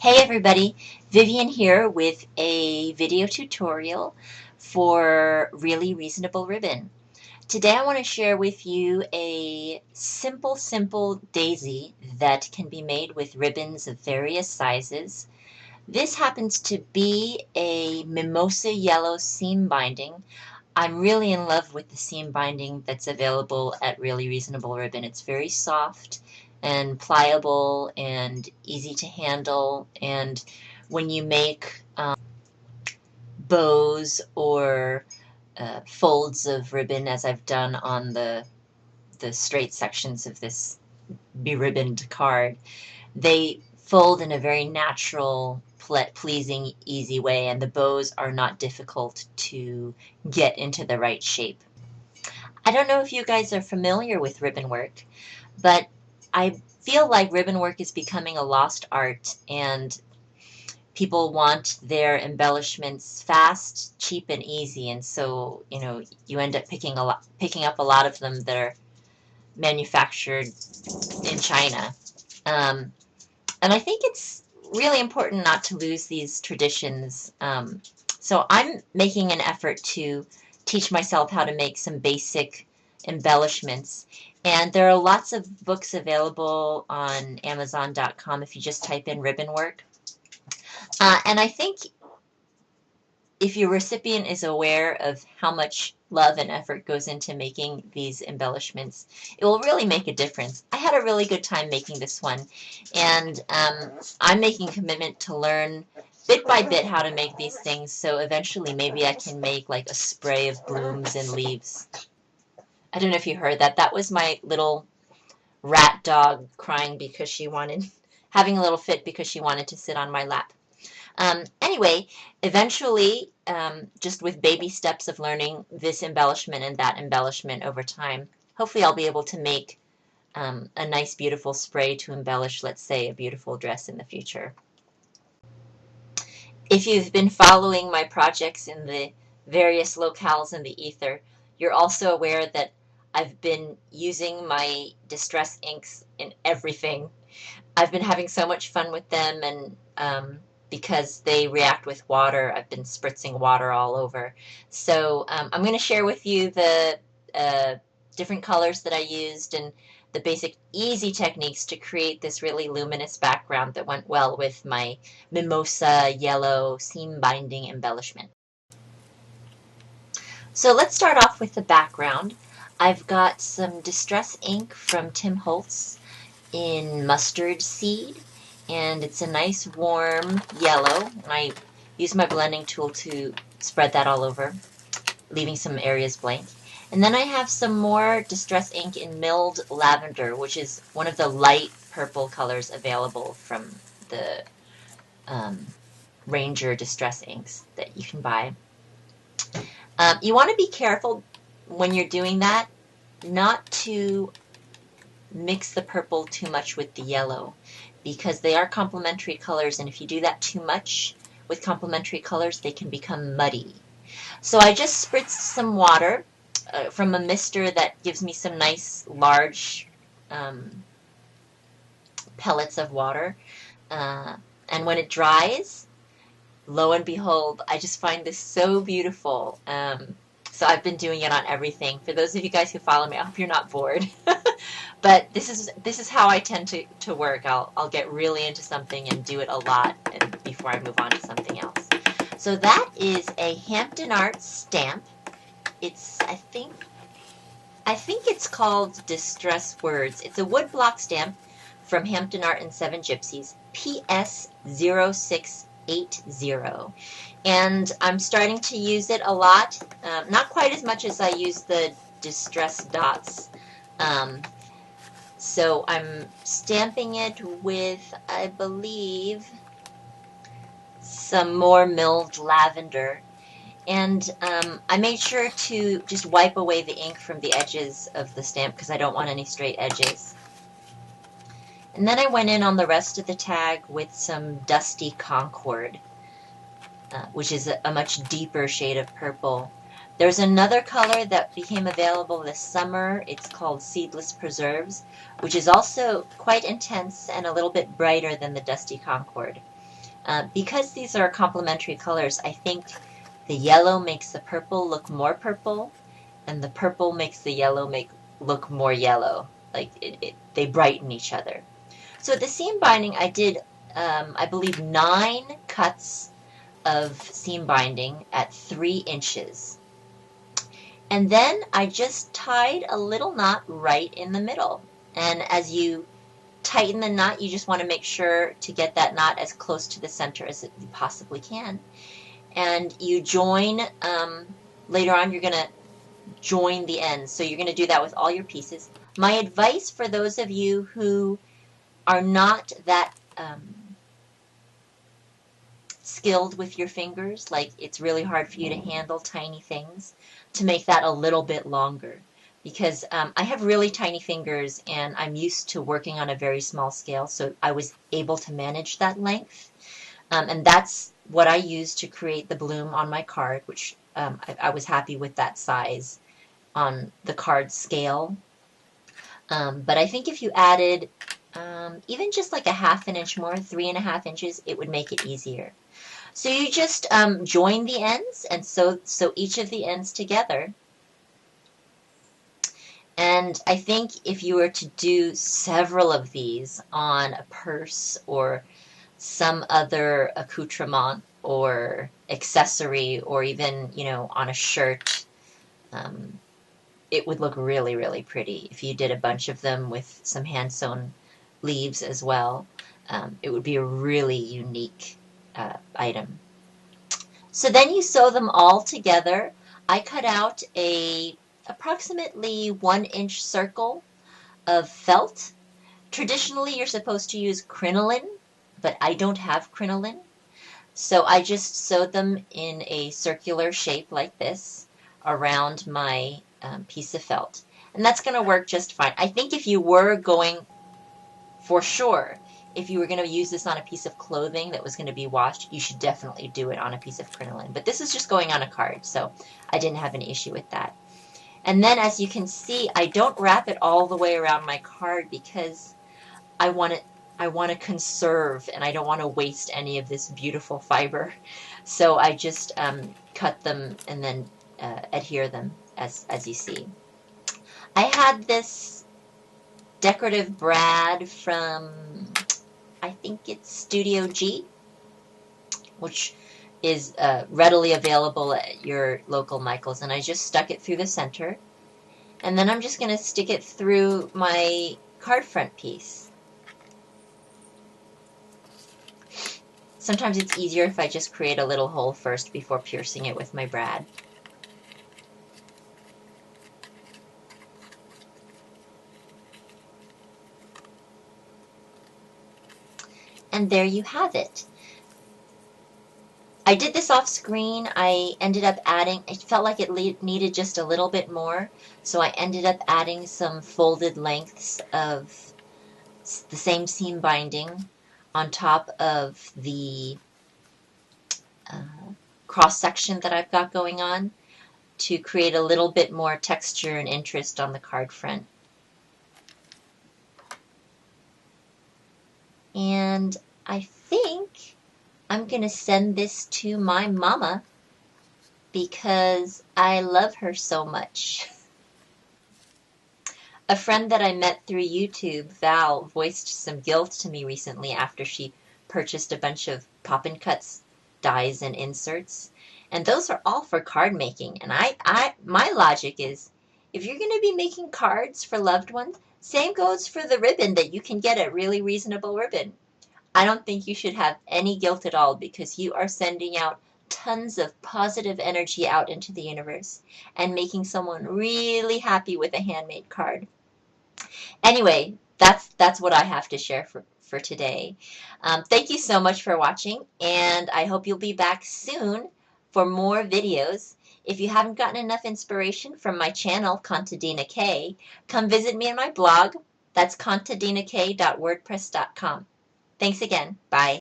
Hey everybody, Vivian here with a video tutorial for Really Reasonable Ribbon. Today I want to share with you a simple daisy that can be made with ribbons of various sizes. This happens to be a mimosa yellow seam binding. I'm really in love with the seam binding that's available at Really Reasonable Ribbon. It's very soft and pliable and easy to handle, and when you make bows or folds of ribbon, as I've done on the straight sections of this beribboned card, they fold in a very natural, pleasing, easy way, and the bows are not difficult to get into the right shape. I don't know if you guys are familiar with ribbon work, but I feel like ribbon work is becoming a lost art, and people want their embellishments fast, cheap, and easy, and so you end up picking up a lot of them that are manufactured in China. Um, and I think it's really important not to lose these traditions. So I'm making an effort to teach myself how to make some basic embellishments. And there are lots of books available on Amazon.com if you just type in ribbon work. And I think if your recipient is aware of how much love and effort goes into making these embellishments, it will really make a difference. I had a really good time making this one, and I'm making a commitment to learn bit by bit how to make these things, so eventually maybe I can make like a spray of blooms and leaves. I don't know if you heard that. That was my little rat dog crying because having a little fit because she wanted to sit on my lap. Anyway, eventually, just with baby steps of learning this embellishment and that embellishment over time, hopefully I'll be able to make a nice, beautiful spray to embellish, let's say, a beautiful dress in the future. If you've been following my projects in the various locales in the ether, you're also aware that I've been using my distress inks in everything. I've been having so much fun with them, and because they react with water, I've been spritzing water all over. So I'm going to share with you the different colors that I used and the basic easy techniques to create this really luminous background that went well with my mimosa yellow seam binding embellishment. So let's start off with the background. I've got some distress ink from Tim Holtz in mustard seed, and it's a nice warm yellow. I use my blending tool to spread that all over, leaving some areas blank. And then I have some more distress ink in milled lavender, which is one of the light purple colors available from the Ranger distress inks that you can buy. You want to be careful when you're doing that not to mix the purple too much with the yellow, because they are complementary colors, and if you do that too much with complementary colors, they can become muddy. So I just spritzed some water from a mister that gives me some nice large pellets of water, and when it dries, lo and behold, I just find this so beautiful. So I've been doing it on everything. For those of you guys who follow me, I hope you're not bored. But this is how I tend to work. I'll get really into something and do it a lot before I move on to something else. So that is a Hampton Art stamp. It's I think it's called Distress Words. It's a woodblock stamp from Hampton Art and Seven Gypsies, PS 0680. And I'm starting to use it a lot. Not quite as much as I use the Distress Dots. So I'm stamping it with, I believe, some more milled lavender. And I made sure to just wipe away the ink from the edges of the stamp because I don't want any straight edges. And then I went in on the rest of the tag with some dusty Concord, which is a much deeper shade of purple. There's another color that became available this summer. It's called Seedless Preserves, which is also quite intense and a little bit brighter than the Dusty Concord. Because these are complementary colors, I think the yellow makes the purple look more purple, and the purple makes the yellow look more yellow. Like they brighten each other. So the seam binding, I did, I believe, 9 cuts of seam binding at 3 inches. And then I just tied a little knot right in the middle. And as you tighten the knot, you just want to make sure to get that knot as close to the center as you possibly can. And you join, later on you're going to join the ends. So you're going to do that with all your pieces. My advice for those of you who are not that skilled with your fingers, like it's really hard for you to handle tiny things, to make that a little bit longer. Because I have really tiny fingers and I'm used to working on a very small scale, so I was able to manage that length. And that's what I used to create the bloom on my card, which I was happy with that size on the card scale. But I think if you added even just like a 1/2 inch more, 3.5 inches, it would make it easier. So you just join the ends and sew each of the ends together. And I think if you were to do several of these on a purse or some other accoutrement or accessory, or even, on a shirt, it would look really, really pretty. If you did a bunch of them with some hand-sewn leaves as well, it would be a really unique item. So then you sew them all together. I cut out a approximately 1-inch circle of felt. Traditionally, you're supposed to use crinoline, but I don't have crinoline. So I just sewed them in a circular shape like this around my piece of felt. And that's going to work just fine. I think if you were going, for sure, if you were going to use this on a piece of clothing that was going to be washed, you should definitely do it on a piece of crinoline. But this is just going on a card, so I didn't have an issue with that. And then, as you can see, I don't wrap it all the way around my card because I want to conserve, and I don't want to waste any of this beautiful fiber. So I just cut them and then adhere them as you see. I had this decorative brad from, I think it's Studio G, which is readily available at your local Michael's, and I just stuck it through the center. And then I'm just going to stick it through my card front piece. Sometimes it's easier if I just create a little hole first before piercing it with my brad. And there you have it. I did this off screen. I ended up adding, I felt like it needed just a little bit more, so I ended up adding some folded lengths of the same seam binding on top of the cross section that I've got going on to create a little bit more texture and interest on the card front. And I think I'm going to send this to my mama because I love her so much. A friend that I met through YouTube, Val, voiced some guilt to me recently after she purchased a bunch of Poppin' Cuts dies and inserts. And those are all for card making. And my logic is, if you're going to be making cards for loved ones, same goes for the ribbon that you can get at really reasonable ribbon. I don't think you should have any guilt at all because you are sending out tons of positive energy out into the universe and making someone really happy with a handmade card. Anyway, that's what I have to share for today. Thank you so much for watching, and I hope you'll be back soon for more videos. If you haven't gotten enough inspiration from my channel, Contadina K, come visit me on my blog. That's contadinak.wordpress.com. Thanks again. Bye.